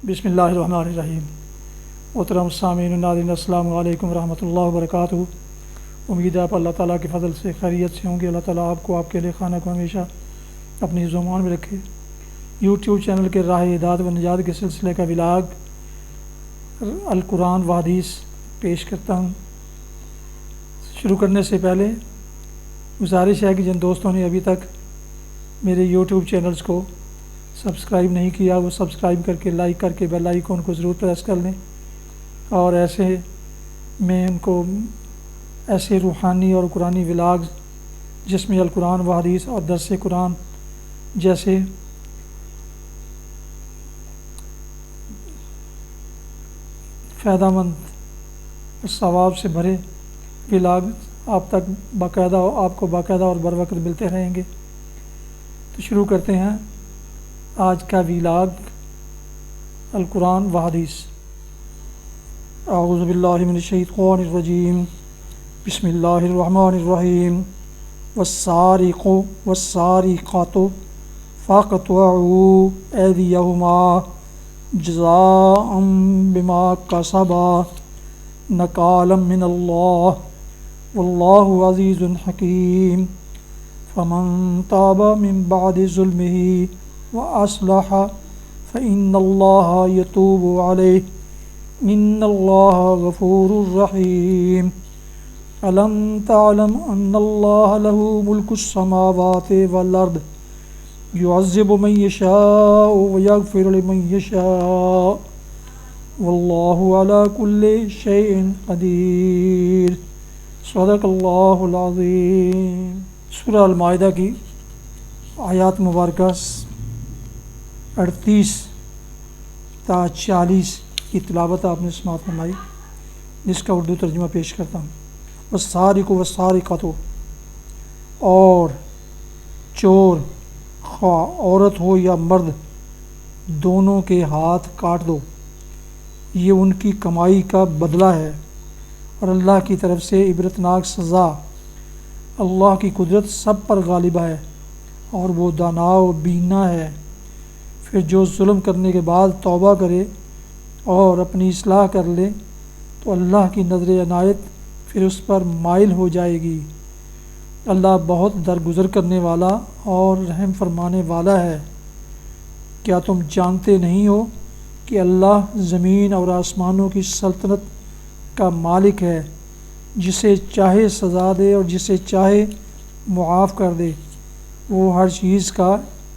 بسم اللہ الرحمن الرحیم۔ محترم سامعین و ناظرین، السلام علیکم ورحمۃ اللہ وبرکاتہ۔ امید ہے آپ اللہ تعالیٰ کے فضل سے خیریت سے ہوں گے۔ اللہ تعالیٰ آپ کو، آپ کے لیے خانہ کو ہمیشہ اپنی حفظ و امان میں رکھے۔ یوٹیوب چینل کے راہ ہدایت و نجات کے سلسلے کا ولاگ القرآن و حدیث پیش کرتا ہوں۔ شروع کرنے سے پہلے گزارش ہے کہ جن دوستوں نے ابھی تک میرے یوٹیوب چینلز کو سبسکرائب نہیں کیا، وہ سبسکرائب کر کے، لائک کر کے بیل آئیکن کو ضرور پریس کر لیں، اور ایسے میں ان کو ایسے روحانی اور قرآنی ولاگز جس میں القرآن و حدیث اور درس قرآن جیسے فائدہ مند اور ثواب سے بھرے ولاگ آپ تک آپ کو باقاعدہ اور بر وقت ملتے رہیں گے۔ تو شروع کرتے ہیں آج کا ولاگ القرآن و حدیث۔ اعوذ باللہ من الشیطان الرجیم، بسم اللہ الرحمن الرحیم۔ والسارق والسارقۃ فاقطعوا ایدیہما جزاء بما کسبا نکالا من اللہ واللہ عزیز حکیم۔ فمن تاب من بعد ظلمہ وَأَصْلَحَ فَإِنَّ اللَّهَ يَتُوبُ عَلَيْهِ إِنَّ اللَّهَ غَفُورٌ رَحِيمٌ۔ أَلَمْ تَعْلَمْ أَنَّ اللَّهَ لَهُ مُلْكُ السَّمَاوَاتِ وَالْأَرْضِ يُعَذِّبُ مَن يَشَاءُ وَيَغْفِرُ لِمَن يَشَاءُ وَاللَّهُ عَلَى كُلِّ شَيْءٍ قَدِيرٌ۔ صدق اللہ العظیم۔ سورہ المائدہ کی آیات مبارکہ 38 تا 40 کی تلاوت آپ نے سماعت فرمائی، جس کا اردو ترجمہ پیش کرتا ہوں۔ والسارق والسارقۃ، اور چور خواہ عورت ہو یا مرد دونوں کے ہاتھ کاٹ دو، یہ ان کی کمائی کا بدلہ ہے اور اللہ کی طرف سے عبرتناک سزا۔ اللہ کی قدرت سب پر غالبہ ہے اور وہ دانا و بینا ہے۔ پھر جو ظلم کرنے کے بعد توبہ کرے اور اپنی اصلاح کر لے تو اللہ کی نظر عنایت پھر اس پر مائل ہو جائے گی۔ اللہ بہت درگزر کرنے والا اور رحم فرمانے والا ہے۔ کیا تم جانتے نہیں ہو کہ اللہ زمین اور آسمانوں کی سلطنت کا مالک ہے، جسے چاہے سزا دے اور جسے چاہے معاف کر دے، وہ ہر چیز کا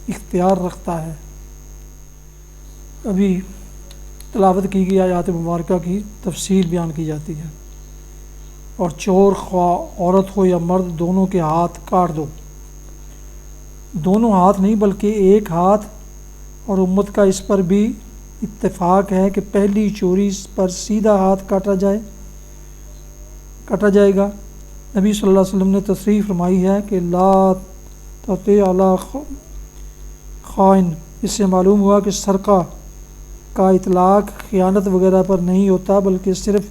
اختیار رکھتا ہے۔ ابھی تلاوت کی گئی آیات مبارکہ کی تفصیل بیان کی جاتی ہے۔ اور چور خواہ عورت ہو یا مرد دونوں کے ہاتھ کاٹ دو۔ دونوں ہاتھ نہیں بلکہ ایک ہاتھ، اور امت کا اس پر بھی اتفاق ہے کہ پہلی چوری پر سیدھا ہاتھ کاٹا جائے گا۔ نبی صلی اللہ علیہ وسلم نے تصریح فرمائی ہے کہ لا تطع علی خائن۔ اس سے معلوم ہوا کہ سرقہ کا اطلاق خیانت وغیرہ پر نہیں ہوتا، بلکہ صرف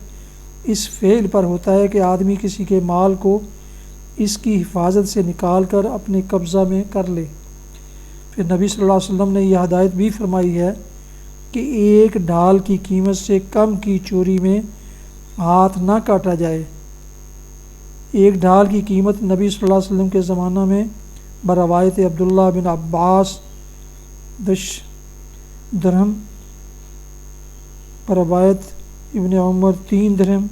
اس فعل پر ہوتا ہے کہ آدمی کسی کے مال کو اس کی حفاظت سے نکال کر اپنے قبضہ میں کر لے۔ پھر نبی صلی اللہ علیہ وسلم نے یہ ہدایت بھی فرمائی ہے کہ ایک ڈھال کی قیمت سے کم کی چوری میں ہاتھ نہ کاٹا جائے۔ ایک ڈھال کی قیمت نبی صلی اللہ علیہ وسلم کے زمانہ میں بروایت عبداللہ بن عباس 10 درہم، بروایت ابن عمر 3 درہم،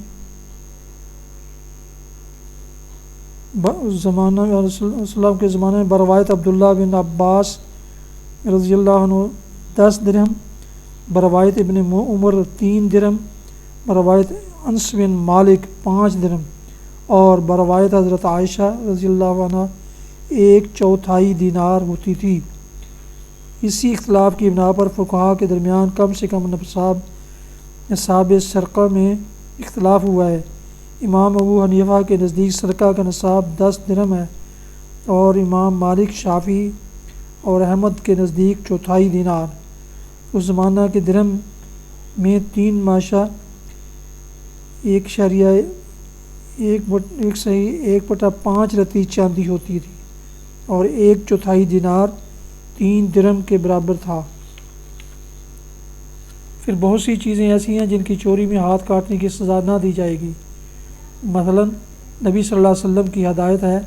زمانہ وسلم کے زمانے میں بروایت عبداللہ بن عباس رضی اللہ عنہ 10 درہم، بروایت ابن عمر 3 درہم، بروایت انس بن مالک 5 درہم، اور بروایت حضرت عائشہ رضی اللہ عنہ 1/4 دینار ہوتی تھی۔ اسی اختلاف کی بنا پر فقہاء کے درمیان کم سے کم نصاب سرقہ میں اختلاف ہوا ہے۔ امام ابو حنیفہ کے نزدیک سرقہ کا نصاب 10 درہم ہے، اور امام مالک، شافعی اور احمد کے نزدیک 1/4 دینار۔ اس زمانہ کے درہم میں 3 ماشا 1/5 رتی چاندی ہوتی تھی، اور 1/4 دینار 3 درہم کے برابر تھا۔ پھر بہت سی چیزیں ایسی ہیں جن کی چوری میں ہاتھ کاٹنے کی سزا نہ دی جائے گی۔ مثلا نبی صلی اللہ علیہ وسلم کی ہدایت ہے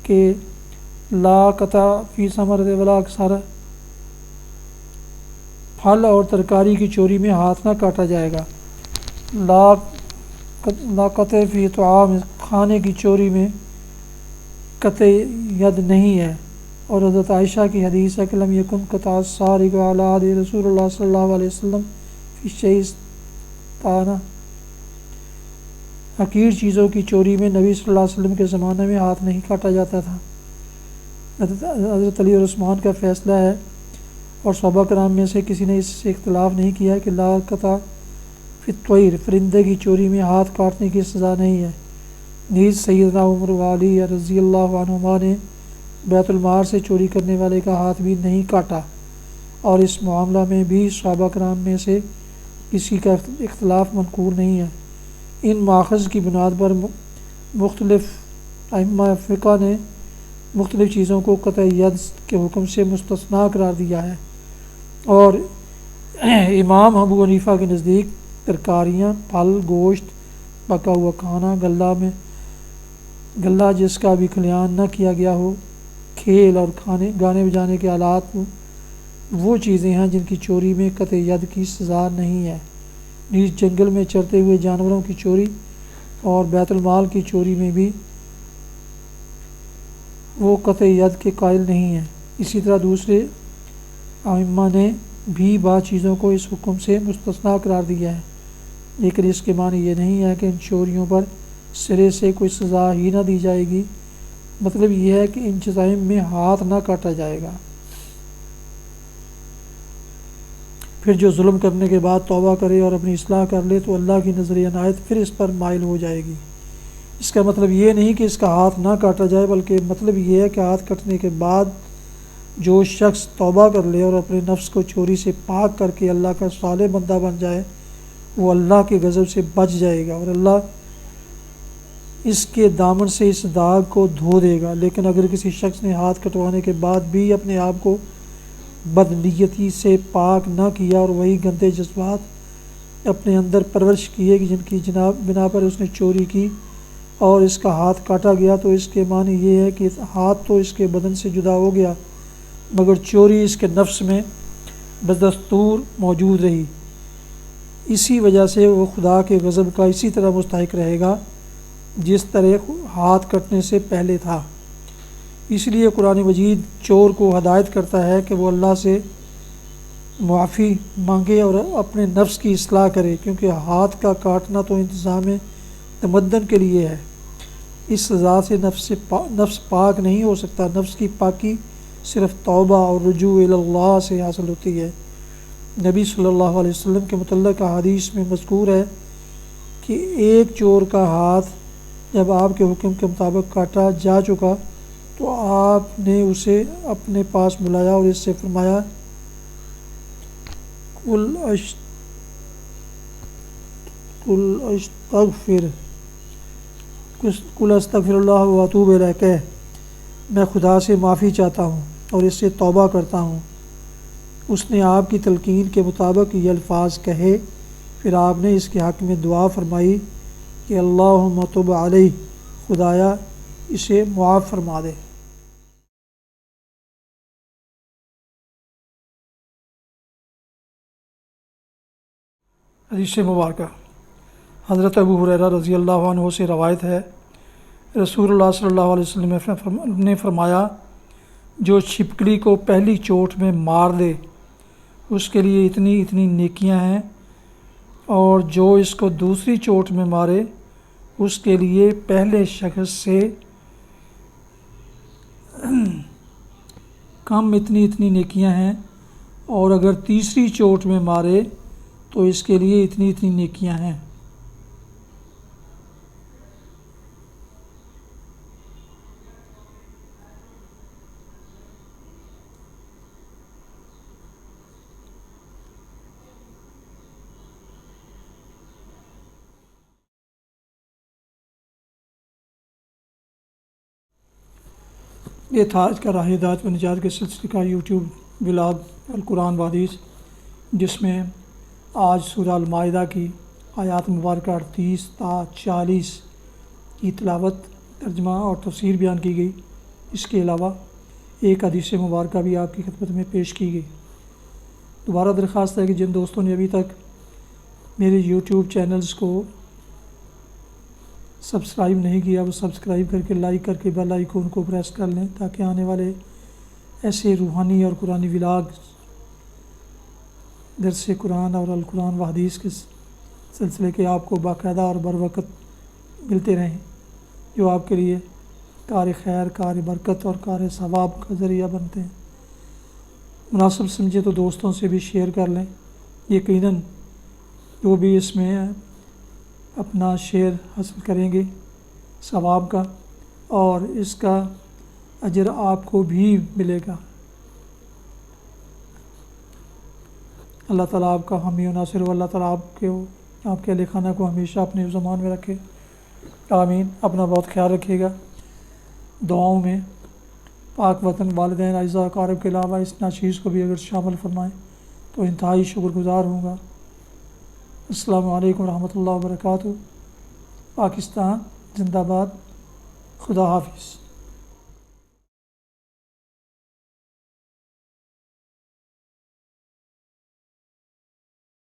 کہ لا قطع فی ثمرۃ ولا اکثر، پھل اور ترکاری کی چوری میں ہاتھ نہ کاٹا جائے گا۔ لا قطع فی طعام، کھانے کی چوری میں قطع ید نہیں ہے۔ اور حضرت عائشہ کی حدیث ہے کہ لم یکن قطع السارق علی عہد رسول اللہ صلی اللہ علیہ وسلم فی شیء طعنہ، حقیر چیزوں کی چوری میں نبی صلی اللہ علیہ وسلم کے زمانے میں ہاتھ نہیں کاٹا جاتا تھا۔ حضرت علی اور عثمان کا فیصلہ ہے اور صحابہ کرام میں سے کسی نے اس سے اختلاف نہیں کیا کہ لا قطع فی الطیر، پرندے کی چوری میں ہاتھ کاٹنے کی سزا نہیں ہے۔ نیز سیدنا عمر و علی رضی اللہ عنہما نے بیت المال سے چوری کرنے والے کا ہاتھ بھی نہیں کاٹا، اور اس معاملہ میں بھی صحابہ کرام میں سے کسی کا اختلاف منقول نہیں ہے۔ ان ماخذ کی بنیاد پر مختلف ائمہ فقہ نے مختلف چیزوں کو قطع ید کے حکم سے مستثنیٰ قرار دیا ہے، اور امام ابو حنیفہ کے نزدیک ترکاریاں، پھل، گوشت، پکا ہوا کھانا، غلہ جس کا بھی کھلیان نہ کیا گیا ہو، کھیل اور گانے بجانے کے آلات وہ چیزیں ہیں جن کی چوری میں قطع ید کی سزا نہیں ہے۔ نیز جنگل میں چرتے ہوئے جانوروں کی چوری اور بیت المال کی چوری میں بھی وہ قطع ید کے قائل نہیں ہیں۔ اسی طرح دوسرے ائمہ نے بھی بعض چیزوں کو اس حکم سے مستثنیٰ قرار دیا ہے، لیکن اس کے معنی یہ نہیں ہے کہ ان چوریوں پر سرے سے کوئی سزا ہی نہ دی جائے گی۔ مطلب یہ ہے کہ ان جرائم میں ہاتھ نہ کاٹا جائے گا۔ پھر جو ظلم کرنے کے بعد توبہ کرے اور اپنی اصلاح کر لے تو اللہ کی نظر عنایت پھر اس پر مائل ہو جائے گی۔ اس کا مطلب یہ نہیں کہ اس کا ہاتھ نہ کاٹا جائے، بلکہ مطلب یہ ہے کہ ہاتھ کٹنے کے بعد جو شخص توبہ کر لے اور اپنے نفس کو چوری سے پاک کر کے اللہ کا صالح بندہ بن جائے، وہ اللہ کے غضب سے بچ جائے گا اور اللہ اس کے دامن سے اس داغ کو دھو دے گا۔ لیکن اگر کسی شخص نے ہاتھ کٹوانے کے بعد بھی اپنے آپ کو بدنیتی سے پاک نہ کیا اور وہی گندے جذبات اپنے اندر پرورش کیے کہ جن کی بنا پر اس نے چوری کی اور اس کا ہاتھ کاٹا گیا، تو اس کے معنی یہ ہے کہ ہاتھ تو اس کے بدن سے جدا ہو گیا مگر چوری اس کے نفس میں بدستور موجود رہی۔ اسی وجہ سے وہ خدا کے غضب کا اسی طرح مستحق رہے گا جس طرح ہاتھ کٹنے سے پہلے تھا۔ اس لیے قرآن مجید چور کو ہدایت کرتا ہے کہ وہ اللہ سے معافی مانگے اور اپنے نفس کی اصلاح کرے، کیونکہ ہاتھ کا کاٹنا تو انتظام تمدن کے لیے ہے۔ اس سزا سے نفس پاک نہیں ہو سکتا۔ نفس کی پاکی صرف توبہ اور رجوع الی اللہ سے حاصل ہوتی ہے۔ نبی صلی اللہ علیہ وسلم کے متعلق حدیث میں مذکور ہے کہ ایک چور کا ہاتھ جب آپ کے حکم کے مطابق کاٹا جا چکا تو آپ نے اسے اپنے پاس بلایا اور اس سے فرمایا قل استغفر اللہ و اتوب الیہ، کہ میں خدا سے معافی چاہتا ہوں اور اس سے توبہ کرتا ہوں۔ اس نے آپ کی تلقین کے مطابق یہ الفاظ کہے، پھر آپ نے اس کے حق میں دعا فرمائی کہ اللہم تب علیہ، خدایا اسے معاف فرما دے۔ حدیث مبارکہ حضرت ابو ہریرہ رضی اللہ عنہ سے روایت ہے، رسول اللہ صلی اللہ علیہ وسلم نے فرمایا، جو چھپکلی کو پہلی چوٹ میں مار دے اس کے لیے اتنی اتنی نیکیاں ہیں، اور جو اس کو دوسری چوٹ میں مارے اس کے لیے پہلے شخص سے کم اتنی اتنی نیکیاں ہیں، اور اگر تیسری چوٹ میں مارے تو اس کے لیے اتنی اتنی نیکیاں ہیں۔ یہ تھا آج کا راہ ہدایت و نجات کے سلسلے کا یوٹیوب ولاگ القرآن و حدیث، جس میں آج سورہ المائدہ کی آیات مبارکہ 38 تا 40 کی تلاوت، ترجمہ اور تفسیر بیان کی گئی۔ اس کے علاوہ ایک حدیث مبارکہ بھی آپ کی خدمت میں پیش کی گئی۔ دوبارہ درخواست ہے کہ جن دوستوں نے ابھی تک میرے یوٹیوب چینلز کو سبسکرائب نہیں کیا وہ سبسکرائب کر کے لائک کر کے بیل آئیکن کو پریس کر لیں، تاکہ آنے والے ایسے روحانی اور قرآنی ولاگ، درس قرآن اور القرآن و حدیث کے سلسلے کے آپ کو باقاعدہ اور بروقت ملتے رہیں، جو آپ کے لیے کار خیر، کار برکت اور کار ثواب کا ذریعہ بنتے ہیں۔ مناسب سمجھے تو دوستوں سے بھی شیئر کر لیں۔ یقیناً جو بھی اس میں اپنا شیئر حاصل کریں گے ثواب کا، اور اس کا اجر آپ کو بھی ملے گا۔ اللہ تعالیٰ آپ کا حامی و ناصر ہو، اللہ تعالیٰ آپ کے اہل خانہ کو ہمیشہ اپنے زمان میں رکھے، آمین۔ اپنا بہت خیال رکھیے گا، دعاؤں میں پاک وطن، والدین، اعزاء اقارب کے علاوہ اس ناچیز کو بھی اگر شامل فرمائیں تو انتہائی شکر گزار ہوں گا۔ السلام علیکم ورحمۃ اللہ وبرکاتہ۔ پاکستان زندہ باد۔ خدا حافظ۔